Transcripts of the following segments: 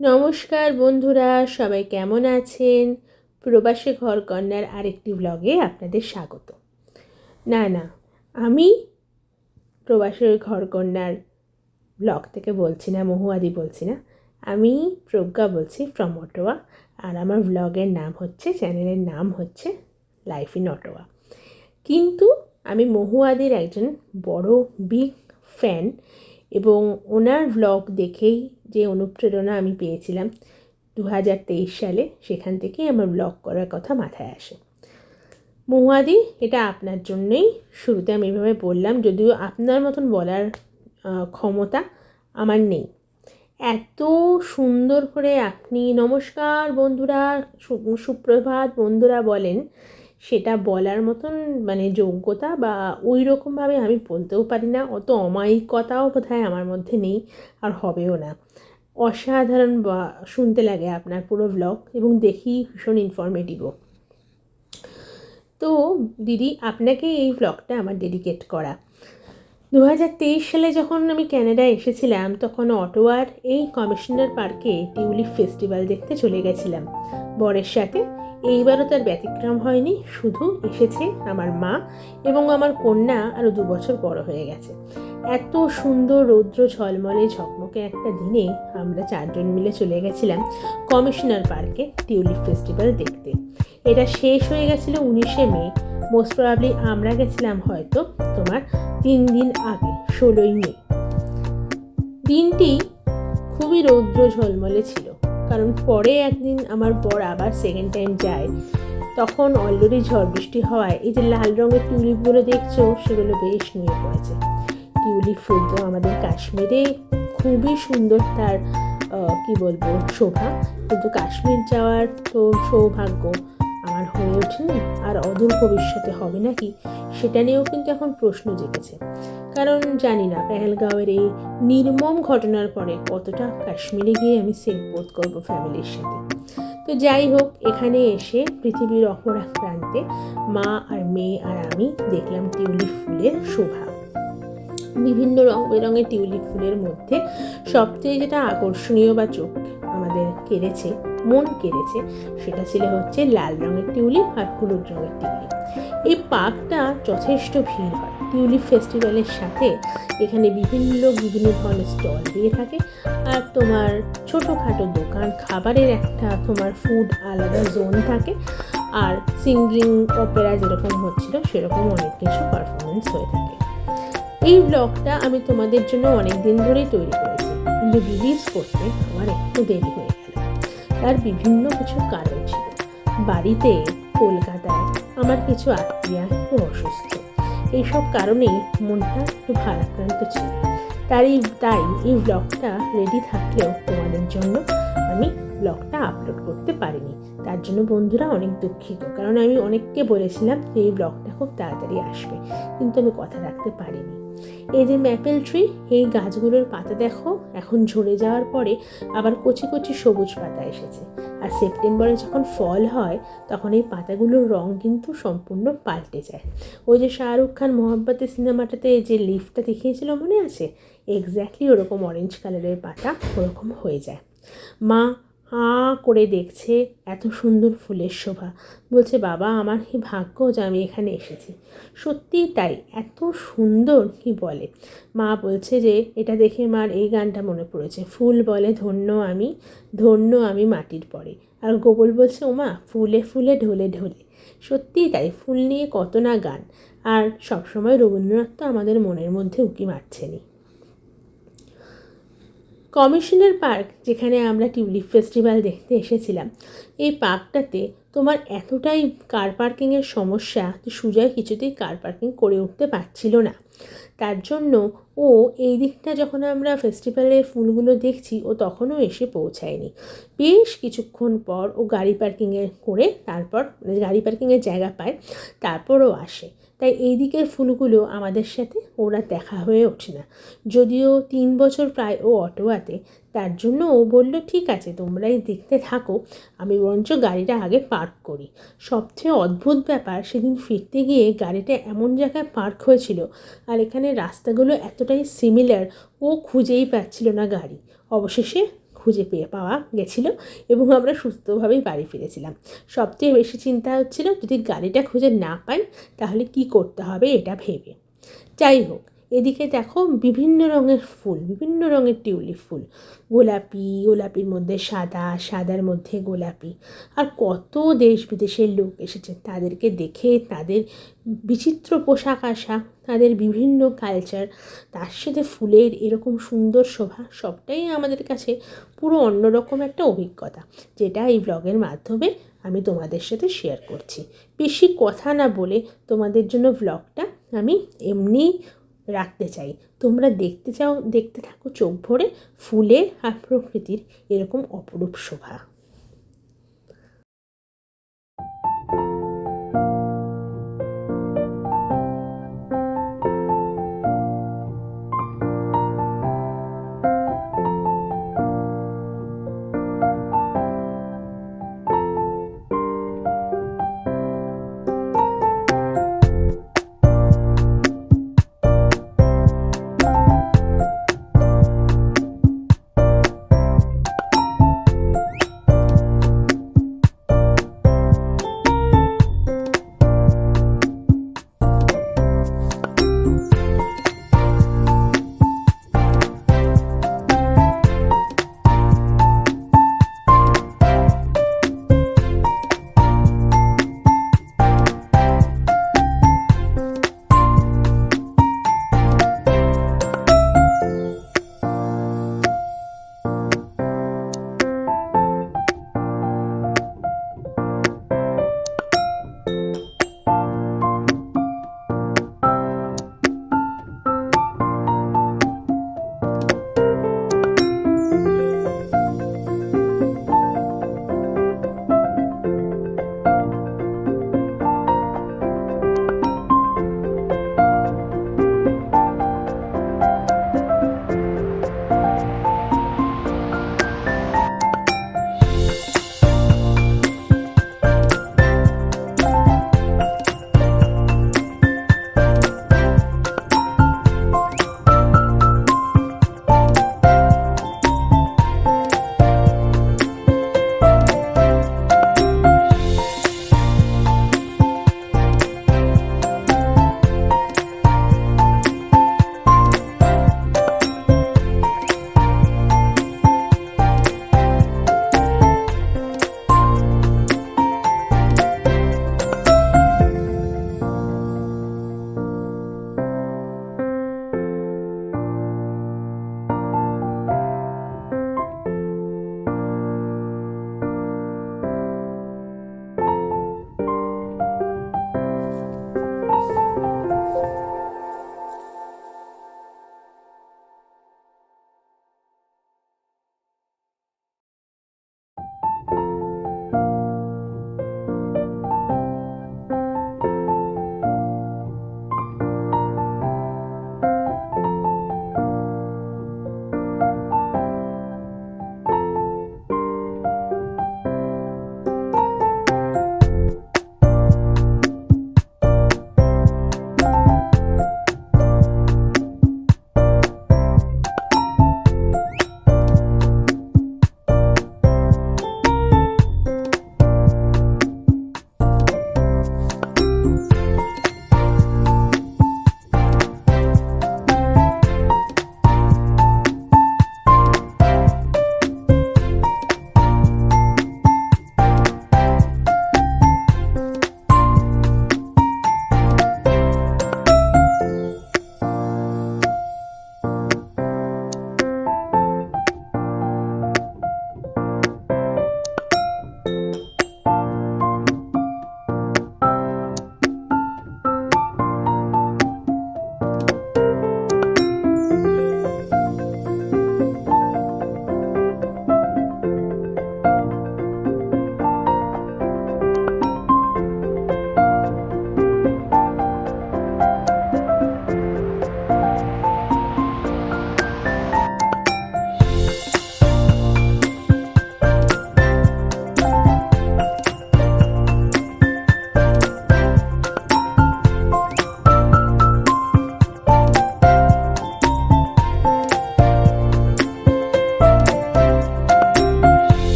নমস্কার বন্ধুরা, সবাই কেমন আছেন? প্রবাসী ঘর কন্যার আরেকটি ব্লগে আপনাদের স্বাগত। না, আমি প্রবাসী ঘর কন্যার ব্লগ থেকে বলছি না, মহুয়াদি বলছি না, আমি প্রজ্ঞা বলছি ফ্রম অটোয়া। আর আমার ব্লগের নাম হচ্ছে, চ্যানেলের নাম হচ্ছে লাইফ ইন অটোয়া। কিন্তু আমি মহুয়াদির একজন বড় বিগ ফ্যান এবং ওনার ব্লগ দেখেই যে অনুপ্রেরণা আমি পেয়েছিলাম 2023 সালে, সেখান থেকেই আমার ব্লগ করার কথা মাথায় আসে। মহুয়াদি, এটা আপনার জন্যই শুরুতে আমি এভাবে বললাম, যদিও আপনার মতন বলার ক্ষমতা আমার নেই। এত সুন্দর করে আপনি নমস্কার বন্ধুরা, সুপ্রভাত বন্ধুরা বলেন, সেটা বলার মতন যোগ্যতা বা ওই রকমভাবে আমি বলতেও পারি না। অত অমায়িকতাও বোধহয় আমার মধ্যে নেই, আর হবেও না। অসাধারণ বা শুনতে লাগে আপনার পুরো ব্লগ, এবং দেখি ভীষণ ইনফরমেটিভও। তো দিদি, আপনাকে এই ব্লগটা আমার ডেডিকেট করা। 2023 সালে যখন আমি ক্যানাডায় এসেছিলাম, তখন অটোয়ার এই কমিশনার পার্কে টিউলিপ ফেস্টিভ্যাল দেখতে চলে গেছিলাম বরের সাথে। এইবারও তার ব্যতিক্রম হয়নি, শুধু এসেছে আমার মা এবং আমার কন্যা আরও 2 বছর বড় হয়ে গেছে। এত সুন্দর রৌদ্র ঝলমলে ঝকমকে একটা দিনে আমরা 4 জন মিলে চলে গেছিলাম কমিশনার পার্কে টিউলিপ ফেস্টিভ্যাল দেখতে। এটা শেষ হয়ে গেছিলো 19শে মে। মোস্ট প্রবাবলি আমরা গেছিলাম হয়তো তোমার 3 দিন আগে, 16ই মে। দিনটি খুবই রৌদ্র ঝলমলে ছিল, কারণ পরে একদিন আমার বর আবার সেকেন্ড টাইম যায়। তখন অলরেডি ঝড় বৃষ্টি হওয়ায় এই যে লাল রঙের টিউলিপগুলো দেখছো, সেগুলো বেশ নুয়ে পড়েছে। টিউলিপ ফুল তো আমাদের কাশ্মীরে খুবই সুন্দর, তার কি বলবো শোভা, কিন্তু কাশ্মীর যাওয়ার তো সৌভাগ্য আমার হয়ে ওঠেনি, আর অদূর ভবিষ্যতে হবে নাকি সেটা নিয়েও কিন্তু এখন প্রশ্ন জেগেছে। কারণ জানি না পেহেলগাঁওয়ের এই নির্মম ঘটনার পরে কতটা কাশ্মীরে গিয়ে আমি সেফ বোধ করবো ফ্যামিলির সাথে। তো যাই হোক, এখানে এসে পৃথিবীর অপর এক প্রান্তে মা আর মেয়ে আর আমি দেখলাম টিউলিপ ফুলের শোভা। বিভিন্ন রং বেরঙের টিউলিপ ফুলের মধ্যে সবথেকে যেটা আকর্ষণীয় বা চোখ আমাদের কেড়েছে, মন কেড়েছে, সেটা ছিল হচ্ছে লাল রঙের টিউলিপ আর হলুদ রঙের টিউলিপ। এই পার্কটা যথেষ্ট ভিড় হয় টিউলিপ ফেস্টিভ্যালের সাথে। এখানে বিভিন্ন ধরনের স্টল দিয়ে থাকে, আর তোমার ছোটোখাটো দোকান, খাবারের একটা তোমার ফুড আলাদা জোন থাকে, আর সিঙ্গিং অপেরা যেরকম হচ্ছিল সেরকম অনেক কিছু পারফরমেন্স হয়ে থাকে। এই ব্লগটা আমি তোমাদের জন্য অনেক দিন ধরেই তৈরি করেছি, কিন্তু রিলিজ করতে আমার একটু দেরি হয়ে গেল। তার বিভিন্ন কিছু কারণ ছিল। বাড়িতে কলকাতায় আমার কিছু আত্মীয় একটু অসুস্থ, এইসব কারণেই মনটা একটু ভারাক্রান্ত ছিল। তাই এই ব্লগটা রেডি থাকলেও তোমাদের জন্য আমি ব্লগটা আপলোড করতে পারিনি। তার জন্য বন্ধুরা অনেক দুঃখিত, কারণ আমি অনেককে বলেছিলাম যে এই ব্লগটা খুব তাড়াতাড়ি আসবে, কিন্তু আমি কথা রাখতে পারিনি। এই যে ম্যাপেল ট্রি, এই গাছগুলোর পাতা দেখো, এখন ঝরে যাওয়ার পরে আবার কচি কচি সবুজ পাতা এসেছে। আর সেপ্টেম্বরে যখন ফল হয়, তখন এই পাতাগুলোর রং কিন্তু সম্পূর্ণ পাল্টে যায়। ওই যে শাহরুখ খান মোহাব্বতের সিনেমাটাতে যে লিফটা দেখিয়েছিল মনে আছে, এক্স্যাক্টলি ওরকম অরেঞ্জ কালারের পাতা ওরকম হয়ে যায়। মা হাঁ করে দেখছে এত সুন্দর ফুলের শোভা, বলছে বাবা আমার কি ভাগ্য যে আমি এখানে এসেছি। সত্যিই তাই, এত সুন্দর কি বলে। মা বলছে যে এটা দেখে মার এই গানটা মনে পড়েছে, ফুল বলে ধন্য আমি, ধন্য আমি মাটির পরে। আর গোবল বলছে ওমা ফুলে ফুলে ঢলে ঢলে। সত্যিই তাই, ফুল নিয়ে কত না গান। আর সবসময় রবীন্দ্রনাথ তো আমাদের মনের মধ্যে উঁকি মারছেনই। কমিশনার পার্ক, যেখানে আমরা টিউলিপ ফেস্টিভ্যাল দেখতে এসেছিলাম, এই পার্কটাতে তোমার এতটাই কার পার্কিংয়ের সমস্যা যে সুজয় কিছুতেই কার পার্কিং করে উঠতে পারছিল না। তার জন্য ও এই দিকটা যখন আমরা ফেস্টিভ্যালের ফুলগুলো দেখছি, ও তখনও এসে পৌঁছায়নি। বেশ কিছুক্ষণ পর ও গাড়ি পার্কিংয়ের জায়গা পায়, তারপরও আসে। তাই এই দিকের ফুলগুলো আমাদের সাথে ওরা দেখা হয়ে ওঠে না। যদিও 3 বছর প্রায় ও অটোয়াতে, তার জন্য ও বলল ঠিক আছে তোমরাই দেখতে থাকো, আমি বরঞ্চ গাড়িটা আগে পার্ক করি। সবচেয়ে অদ্ভুত ব্যাপার, সেদিন ফিরতে গিয়ে গাড়িটা এমন জায়গায় পার্ক হয়েছিল, আর এখানে রাস্তাগুলো এতটাই সিমিলার, ও খুঁজেই পাচ্ছিল না গাড়ি। অবশেষে খুঁজে পাওয়া গেছিলো এবং আমরা সুস্থভাবেই বাড়ি ফিরেছিলাম। সবচেয়ে বেশি চিন্তা হচ্ছিল যদি গাড়িটা খুঁজে না পাই তাহলে কি করতে হবে এটা ভেবে। যাই হোক, এদিকে দেখো বিভিন্ন রঙের ফুল, বিভিন্ন রঙের টিউলিপ ফুল, গোলাপি, গোলাপির মধ্যে সাদা, সাদার মধ্যে গোলাপি, আর কত দেশ বিদেশের লোক এসেছে। তাদেরকে দেখে তাদের বিচিত্র পোশাক আশাক, তাদের বিভিন্ন কালচার, তার সাথে ফুলের এরকম সুন্দর শোভা, সবটাই আমাদের কাছে পুরো অন্যরকম একটা অভিজ্ঞতা, যেটা এই ব্লগের মাধ্যমে আমি তোমাদের সাথে শেয়ার করছি। বেশি কথা না বলে তোমাদের জন্য ব্লগটা আমি এমনি রাখতে চাই। তোমরা দেখতে থাকো চোখ ভরে ফুলের আর প্রকৃতির এরকম অপরূপ শোভা।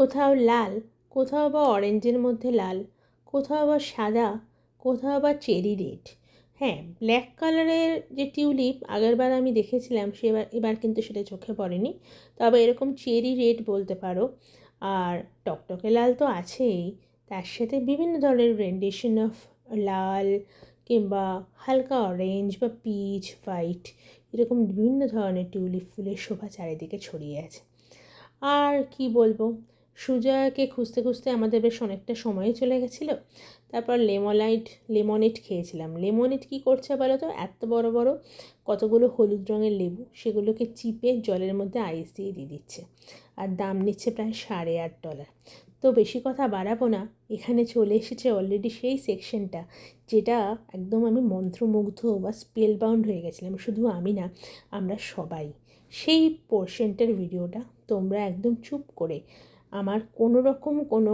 কোথাও লাল, কোথাও বা অরেঞ্জের মধ্যে লাল, কোথাও বা সাদা, কোথাও বা চেরি রেড। হ্যাঁ, ব্ল্যাক কালারের যে টিউলিপ আগেরবার আমি দেখেছিলাম এবার কিন্তু সেটা চোখে পড়েনি, তবে এরকম চেরি রেড বলতে পারো। আর টকটকে লাল তো আছেই, তার সাথে বিভিন্ন ধরনের রেন্ডিশন অফ লাল কিংবা হালকা অরেঞ্জ বা পিচ হোয়াইট, এরকম বিভিন্ন ধরনের টিউলিপ ফুলের শোভা চারিদিকে ছড়িয়ে আছে। আর কি বলবো, সুজয়কে খুঁজতে খুঁজতে আমাদের বেশ অনেকটা সময়ই চলে গেছিলো। তারপর লেমনেড খেয়েছিলাম। লেমনেড কী করছে বলো তো, এত বড় বড় কতগুলো হলুদ রঙের লেবু, সেগুলোকে চিপে জলের মধ্যে আইস দিয়ে দিচ্ছে, আর দাম নিচ্ছে প্রায় $8.5। তো বেশি কথা বাড়াবো না, এখানে চলে এসেছে অলরেডি সেই সেকশনটা যেটা একদম আমি মন্ত্রমুগ্ধ বা স্পেল বাউন্ড হয়ে গেছিলাম। শুধু আমি না, আমরা সবাই। সেই পোর্শনটার ভিডিওটা তোমরা একদম চুপ করে আমার কোনো রকম কোনো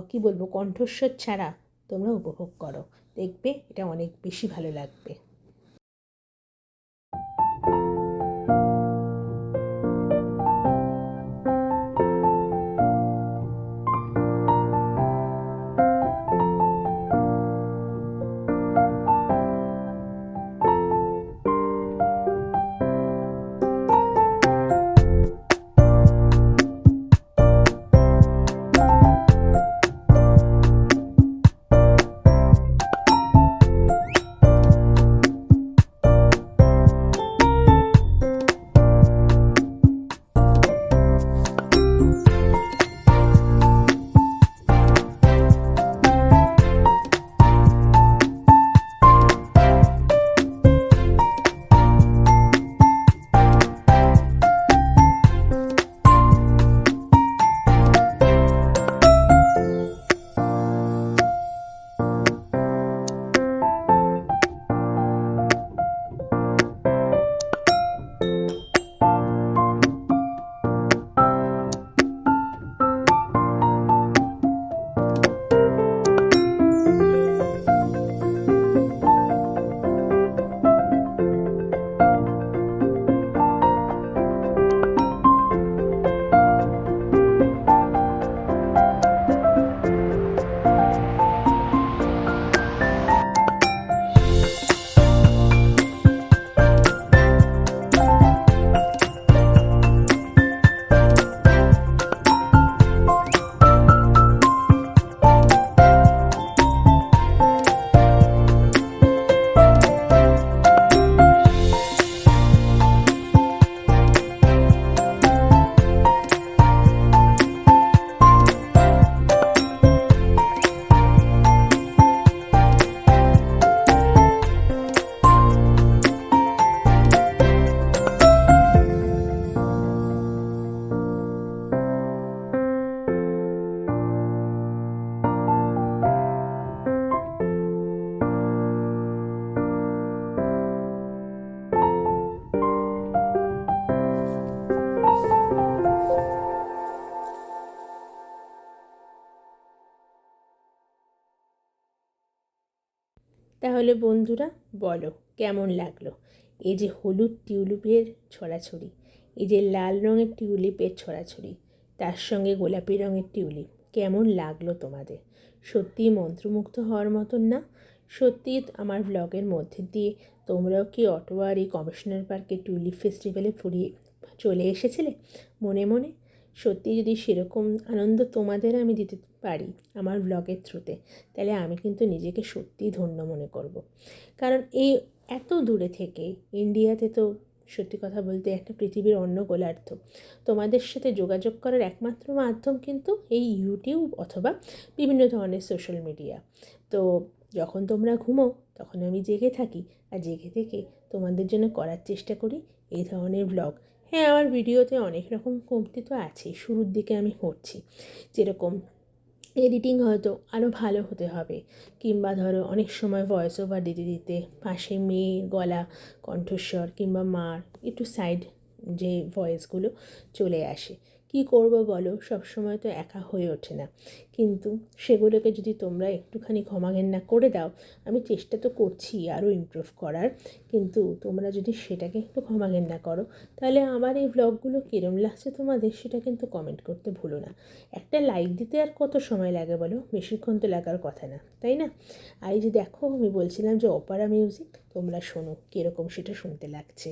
কী বলবো কণ্ঠস্বর ছাড়া তোমরা উপভোগ করো, দেখবে এটা অনেক বেশি ভালো লাগবে। তাহলে বন্ধুরা বলো কেমন লাগলো এই যে হলুদ টিউলিপের ছড়াছড়ি, এই যে লাল রঙের টিউলিপের ছড়াছড়ি, তার সঙ্গে গোলাপি রঙের টিউলিপ, কেমন লাগলো তোমাদের? সত্যিই মন্ত্রমুগ্ধ হওয়ার মতন না? সত্যিই আমার ব্লগের মধ্যে দিয়ে তোমরাও কি অটোয়ার এই কমিশনার পার্কে টিউলিপ ফেস্টিভ্যালে ফুরিয়ে চলে এসেছিলে মনে মনে? সত্যি যদি সেরকম আনন্দ তোমাদের আমি দিতে পারি আমার ব্লগের থ্রুতে, তাহলে আমি কিন্তু নিজেকে সত্যিই ধন্য মনে করব। কারণ এই এত দূরে থেকে ইন্ডিয়াতে তো সত্যি কথা বলতে একটা পৃথিবীর অন্য গোলার্ধ, তোমাদের সাথে যোগাযোগ করার একমাত্র মাধ্যম কিন্তু এই ইউটিউব অথবা বিভিন্ন ধরনের সোশ্যাল মিডিয়া। তো যখন তোমরা ঘুমো তখন আমি জেগে থাকি, আর জেগে থেকে তোমাদের জন্য করার চেষ্টা করি এই ধরনের ব্লগ। হ্যাঁ, আমার ভিডিওতে অনেক রকম কমতি তো আছে, শুরুর দিকে আমি করছি, যেরকম এডিটিং হয়তো আরও ভালো হতে হবে, কিংবা ধরো অনেক সময় ভয়েস ওভার দিতে দিতে পাশে মেয়ের গলা কণ্ঠস্বর কিংবা মার একটু সাইড যে ভয়েসগুলো চলে আসে, কি করব বলো, সবসময় তো একা হয়ে ওঠে না। কিন্তু সেগুলোকে যদি তোমরা একটুখানি ক্ষমাঘেন্না করে দাও, আমি চেষ্টা তো করছি আরও ইমপ্রুভ করার, কিন্তু তোমরা যদি সেটাকে একটু ক্ষমাঘেন্না করো, তাহলে আমার এই ব্লগগুলো কীরম লাগছে তোমাদের সেটা কিন্তু কমেন্ট করতে ভুলো না। একটা লাইক দিতে আর কত সময় লাগে বলো, বেশিক্ষণ তো লাগার কথা না, তাই না? আর এই যে দেখো, আমি বলছিলাম যে অপারা মিউজিক, তোমরা শোনো কীরকম সেটা শুনতে লাগছে।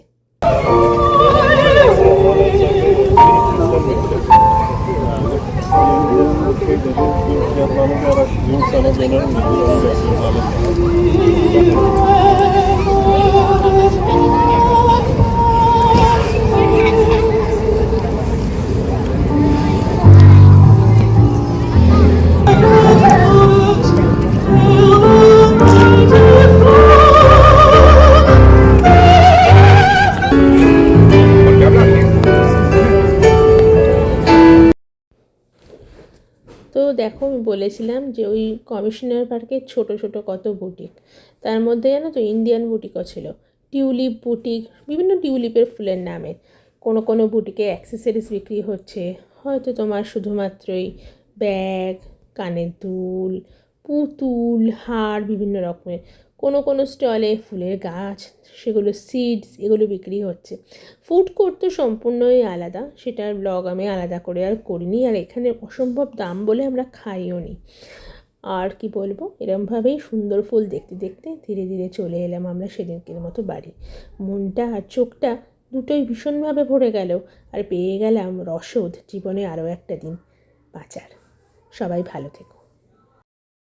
তো দেখো, আমি বলেছিলাম যে ওই কমিশনার পার্কের ছোট ছোট কত বুটিক, তার মধ্যে জানো তো ইন্ডিয়ান বুটিকও ছিল, টিউলিপ বুটিক, বিভিন্ন টিউলিপের ফুলের নামে। কোনো কোনো বুটিকে অ্যাক্সেসরিজ বিক্রি হচ্ছে, হয়তো তোমার শুধুমাত্রই ব্যাগ, কানের দুল, পুতুল, হার বিভিন্ন রকমের। কোনো কোনো স্টলে ফুলের গাছ, সেগুলো সিডস, এগুলো বিক্রি হচ্ছে। ফুড কোর্ট তো সম্পূর্ণই আলাদা, সেটার ব্লগ আমি আলাদা করে আর করিনি, আর এখানে অসম্ভব দাম বলে আমরা খাইও নি। আর কি বলবো, এরমভাবেই সুন্দর ফুল দেখতে দেখতে ধীরে ধীরে চলে এলাম আমরা সেদিনকের মতো বাড়ি। মনটা আর চোখটা দুটোই ভীষণভাবে ভরে গেল, আর পেয়ে গেলাম রসদ জীবনে আরও একটা দিন বাঁচার। সবাই ভালো থেকো।